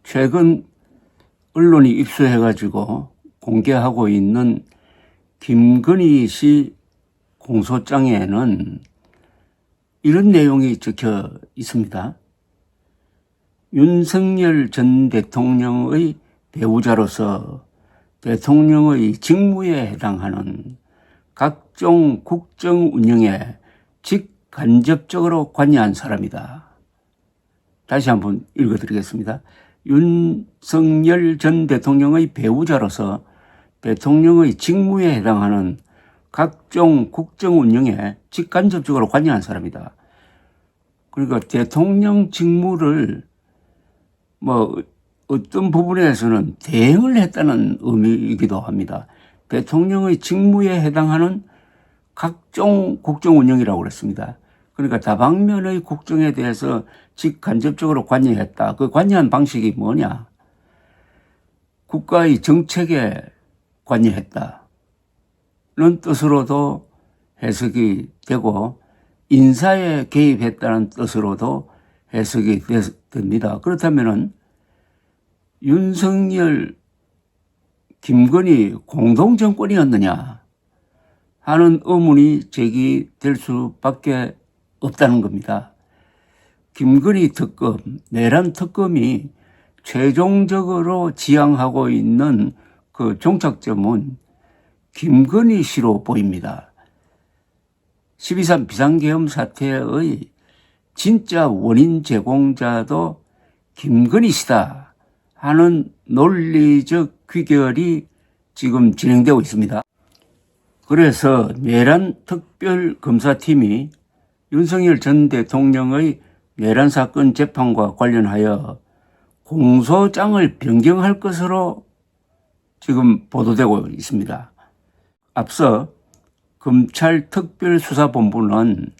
최근 언론이 입수해가지고 공개하고 있는 김건희 씨 공소장에는 이런 내용이 적혀 있습니다. 윤석열 전 대통령의 배우자로서 대통령의 직무에 해당하는 각종 국정 운영에 직간접적으로 관여한 사람이다. 다시 한번 읽어드리겠습니다. 윤석열 전 대통령의 배우자로서 대통령의 직무에 해당하는 각종 국정 운영에 직간접적으로 관여한 사람이다. 그러니까 대통령 직무를 어떤 부분에서는 대행을 했다는 의미이기도 합니다. 대통령의 직무에 해당하는 각종 국정 운영이라고 그랬습니다. 그러니까 다방면의 국정에 대해서 직간접적으로 관여했다. 그 관여한 방식이 뭐냐? 국가의 정책에 관여했다는 뜻으로도 해석이 되고 인사에 개입했다는 뜻으로도 해석이 됩니다. 그렇다면은 윤석열, 김건희 공동정권이었느냐 하는 의문이 제기될 수밖에 없다는 겁니다. 김건희 특검, 내란 특검이 최종적으로 지향하고 있는 그 종착점은 김건희 씨로 보입니다. 12.3 비상계엄 사태의 진짜 원인 제공자도 김건희 씨다 하는 논리적 귀결이 지금 진행되고 있습니다. 그래서 내란 특별검사팀이 윤석열 전 대통령의 내란 사건 재판과 관련하여 공소장을 변경할 것으로 지금 보도되고 있습니다. 앞서 검찰 특별수사본부는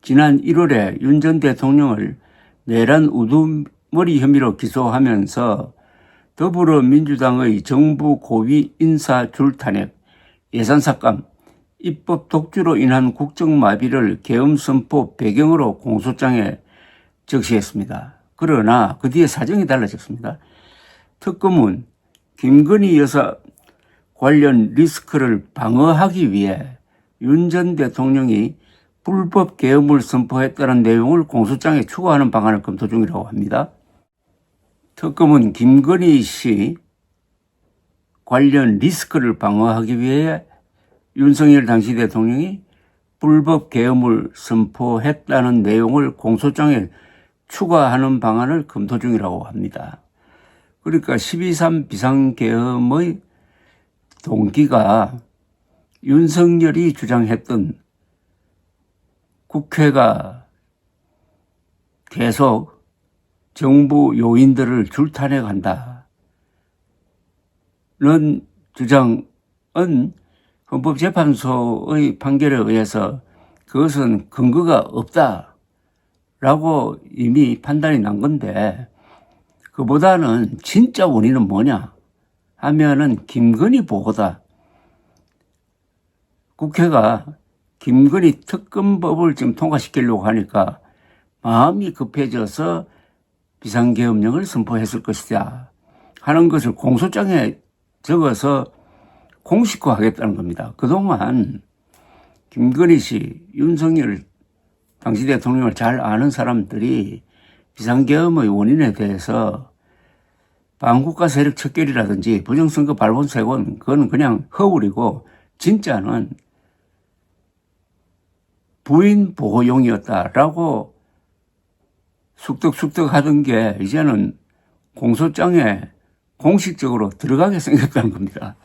지난 1월에 윤 전 대통령을 내란 우두머리 혐의로 기소하면서 더불어민주당의 정부 고위 인사 줄탄핵, 예산삭감, 입법 독주로 인한 국정마비를 계엄 선포 배경으로 공소장에 적시했습니다. 그러나 그 뒤에 사정이 달라졌습니다. 특검은 김건희 여사 관련 리스크를 방어하기 위해 윤 전 대통령이 불법 계엄을 선포했다는 내용을 공소장에 추가하는 방안을 검토 중이라고 합니다. 특검은 김건희 씨 관련 리스크를 방어하기 위해 윤석열 당시 대통령이 불법 계엄을 선포했다는 내용을 공소장에 추가하는 방안을 검토 중이라고 합니다. 그러니까 12.3 비상계엄의 동기가 윤석열이 주장했던 국회가 계속 정부 요인들을 줄탄핵한다는 주장은 헌법재판소의 판결에 의해서 그것은 근거가 없다라고 이미 판단이 난 건데, 그보다는 진짜 원인은 뭐냐 하면은 김건희 보고다. 국회가 김건희 특검법을 지금 통과시키려고 하니까 마음이 급해져서 비상계엄령을 선포했을 것이다 하는 것을 공소장에 적어서 공식화하겠다는 겁니다. 그동안 김건희 씨, 윤석열 당시 대통령을 잘 아는 사람들이 비상계엄의 원인에 대해서 반국가 세력 척결이라든지 부정선거 발본색원, 그건 그냥 허울이고 진짜는 부인 보호용이었다라고 숙덕숙덕 하던 게 이제는 공소장에 공식적으로 들어가게 생겼다는 겁니다.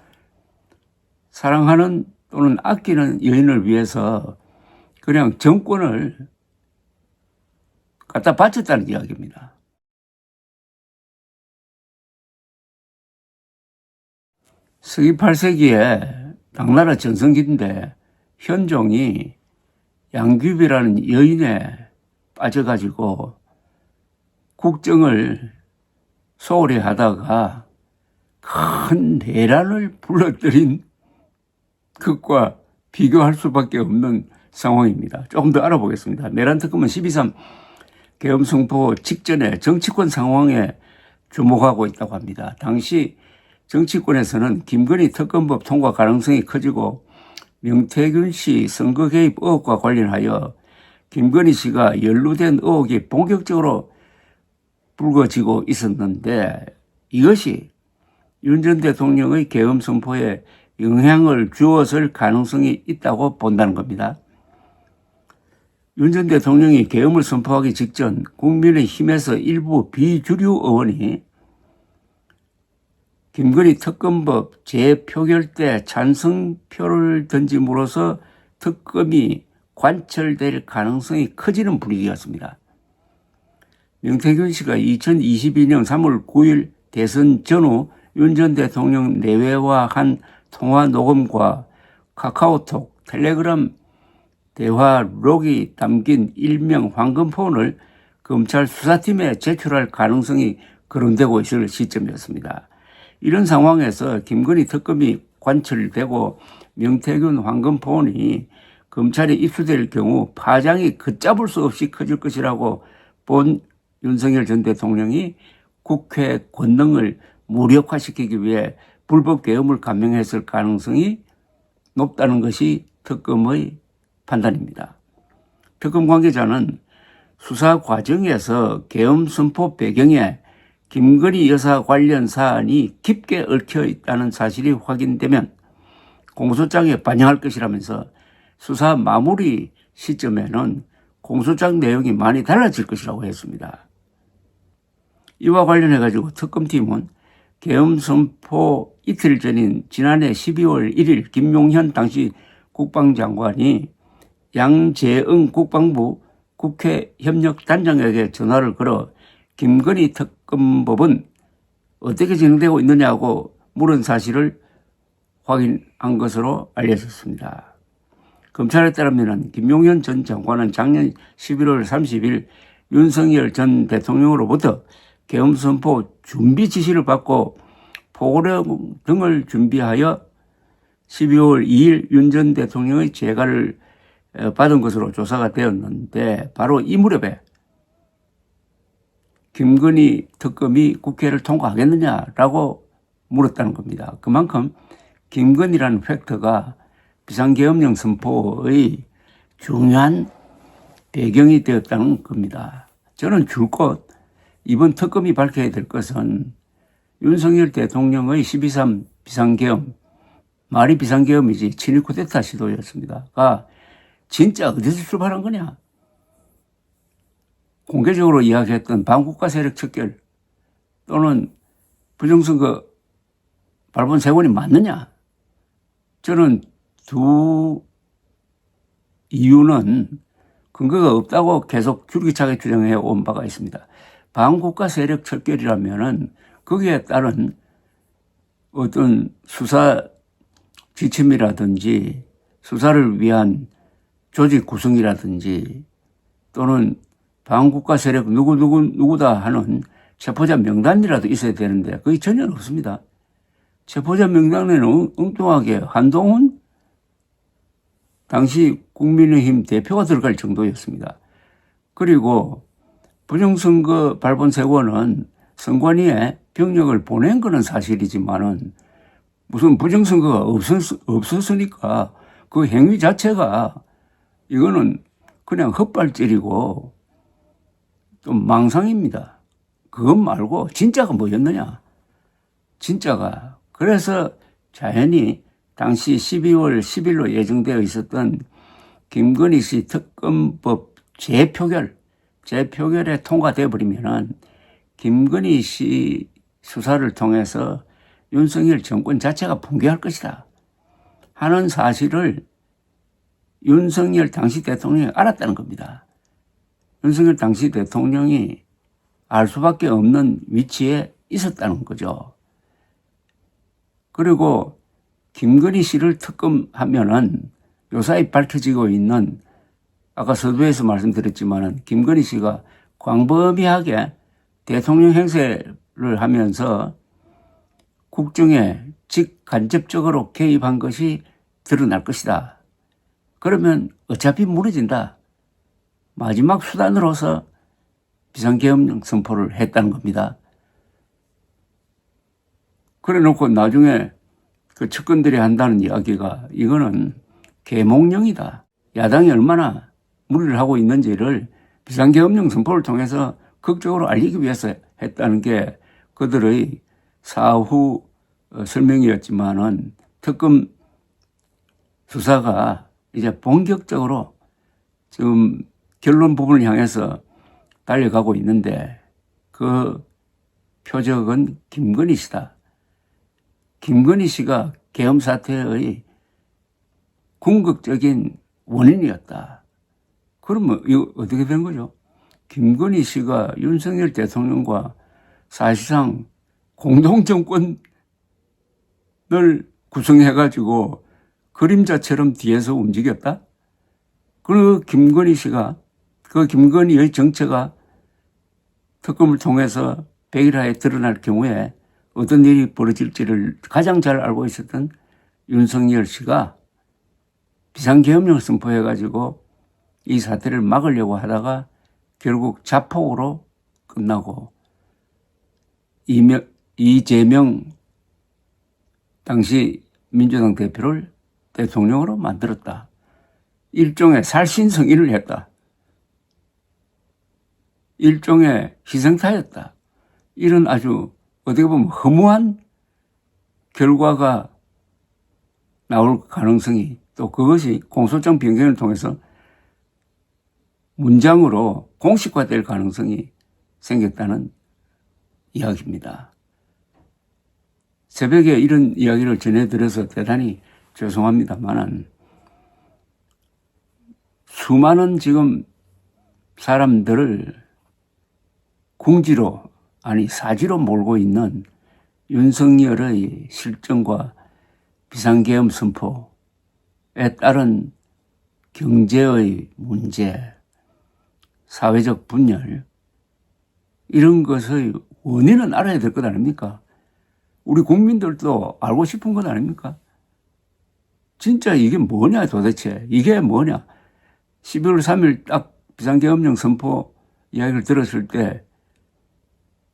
사랑하는 또는 아끼는 여인을 위해서 그냥 정권을 갖다 바쳤다는 이야기입니다. 서기 8세기에 당나라 전성기인데 현종이 양귀비라는 여인에 빠져가지고 국정을 소홀히 하다가 큰 내란을 불러들인 것과 비교할 수밖에 없는 상황입니다. 조금 더 알아보겠습니다. 내란 특검은 12.3 계엄 선포 직전에 정치권 상황에 주목하고 있다고 합니다. 당시 정치권에서는 김건희 특검법 통과 가능성이 커지고 명태균 씨 선거 개입 의혹과 관련하여 김건희 씨가 연루된 의혹이 본격적으로 불거지고 있었는데 이것이 윤 전 대통령의 계엄 선포에 영향을 주었을 가능성이 있다고 본다는 겁니다. 윤 전 대통령이 계엄을 선포하기 직전 국민의힘에서 일부 비주류 의원이 김건희 특검법 재표결 때 찬성표를 던짐으로써 특검이 관철될 가능성이 커지는 분위기였습니다. 명태균 씨가 2022년 3월 9일 대선 전후 윤 전 대통령 내외와 한 통화 녹음과 카카오톡, 텔레그램 대화 록이 담긴 일명 황금폰을 검찰 수사팀에 제출할 가능성이 거론되고 있을 시점이었습니다. 이런 상황에서 김건희 특검이 관철되고 명태균 황금폰이 검찰에 입수될 경우 파장이 걷잡을 수 없이 커질 것이라고 본 윤석열 전 대통령이 국회 권능을 무력화시키기 위해 불법 계엄을 감행했을 가능성이 높다는 것이 특검의 판단입니다. 특검 관계자는 수사 과정에서 계엄 선포 배경에 김건희 여사 관련 사안이 깊게 얽혀 있다는 사실이 확인되면 공소장에 반영할 것이라면서 수사 마무리 시점에는 공소장 내용이 많이 달라질 것이라고 했습니다. 이와 관련해 가지고 특검팀은 계엄 선포 이틀 전인 지난해 12월 1일 김용현 당시 국방장관이 양재응 국방부 국회 협력단장에게 전화를 걸어 김건희 특검법은 어떻게 진행되고 있느냐고 물은 사실을 확인한 것으로 알려졌습니다. 검찰에 따르면 김용현 전 장관은 작년 11월 30일 윤석열 전 대통령으로부터 계엄 선포 준비 지시를 받고 포고령 등을 준비하여 12월 2일 윤 전 대통령의 재가를 받은 것으로 조사가 되었는데 바로 이 무렵에 김건희 특검이 국회를 통과하겠느냐라고 물었다는 겁니다. 그만큼 김건희라는 팩터가 비상계엄령 선포의 중요한 배경이 되었다는 겁니다. 저는 줄곧 이번 특검이 밝혀야 될 것은 윤석열 대통령의 12.3 비상계엄, 말이 비상계엄이지 친일 쿠데타 시도였습니다.가 진짜 어디서 출발한 거냐? 공개적으로 이야기했던 반국가 세력 척결 또는 부정선거 발본 세원이 맞느냐? 저는 두 이유는 근거가 없다고 계속 줄기차게 주장해 온 바가 있습니다. 반국가 세력 척결이라면은 거기에 따른 어떤 수사 지침이라든지 수사를 위한 조직 구성이라든지 또는 반국가 세력 누구다 하는 체포자 명단이라도 있어야 되는데 그게 전혀 없습니다. 체포자 명단에는 엉뚱하게 한동훈 당시 국민의힘 대표가 들어갈 정도였습니다. 그리고 부정선거 발본세원은 선관위에 병력을 보낸 거는 사실이지만은 무슨 부정선거가 없었으니까 그 행위 자체가 이거는 그냥 헛발질이고 좀 망상입니다. 그것 말고 진짜가 뭐였느냐? 진짜가. 그래서 자연히 당시 12월 10일로 예정되어 있었던 김건희 씨 특검법 재표결에 통과되어 버리면은 김건희 씨 수사를 통해서 윤석열 정권 자체가 붕괴할 것이다 하는 사실을 윤석열 당시 대통령이 알았다는 겁니다. 윤석열 당시 대통령이 알 수밖에 없는 위치에 있었다는 거죠. 그리고 김건희 씨를 특검하면은 요사이 밝혀지고 있는 아까 서두에서 말씀드렸지만은 김건희 씨가 광범위하게 대통령 행세를 하면서 국정에 직간접적으로 개입한 것이 드러날 것이다. 그러면 어차피 무너진다. 마지막 수단으로서 비상계엄령 선포를 했다는 겁니다. 그래 놓고 나중에 그 측근들이 한다는 이야기가 이거는 계몽령이다. 야당이 얼마나 무리를 하고 있는지를 비상계엄령 선포를 통해서 극적으로 알리기 위해서 했다는 게 그들의 사후 설명이었지만은 특검 수사가 이제 본격적으로 지금 결론 부분을 향해서 달려가고 있는데 그 표적은 김건희 씨다. 김건희 씨가 계엄 사태의 궁극적인 원인이었다. 그러면 이거 어떻게 된 거죠? 김건희 씨가 윤석열 대통령과 사실상 공동정권을 구성해가지고 그림자처럼 뒤에서 움직였다? 그 김건희 씨가, 그 김건희의 정체가 특검을 통해서 백일하에 드러날 경우에 어떤 일이 벌어질지를 가장 잘 알고 있었던 윤석열 씨가 비상계엄령을 선포해가지고 이 사태를 막으려고 하다가 결국 자폭으로 끝나고 이재명 당시 민주당 대표를 대통령으로 만들었다. 일종의 살신성의를 했다. 일종의 희생타였다. 이런 아주 어떻게 보면 허무한 결과가 나올 가능성이, 또 그것이 공소장 변경을 통해서 문장으로 공식화될 가능성이 생겼다는 이야기입니다. 새벽에 이런 이야기를 전해드려서 대단히 죄송합니다만은 수많은 지금 사람들을 궁지로, 아니 사지로 몰고 있는 윤석열의 실정과 비상계엄 선포에 따른 경제의 문제, 사회적 분열, 이런 것의 원인은 알아야 될 것 아닙니까? 우리 국민들도 알고 싶은 것 아닙니까? 진짜 이게 뭐냐 도대체. 이게 뭐냐. 12월 3일 딱 비상계엄령 선포 이야기를 들었을 때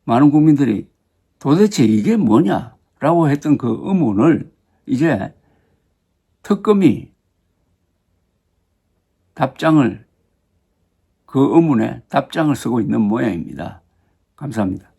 많은 국민들이 도대체 이게 뭐냐라고 했던 그 의문을 이제 특검이 그 의문에 답장을 쓰고 있는 모양입니다. 감사합니다.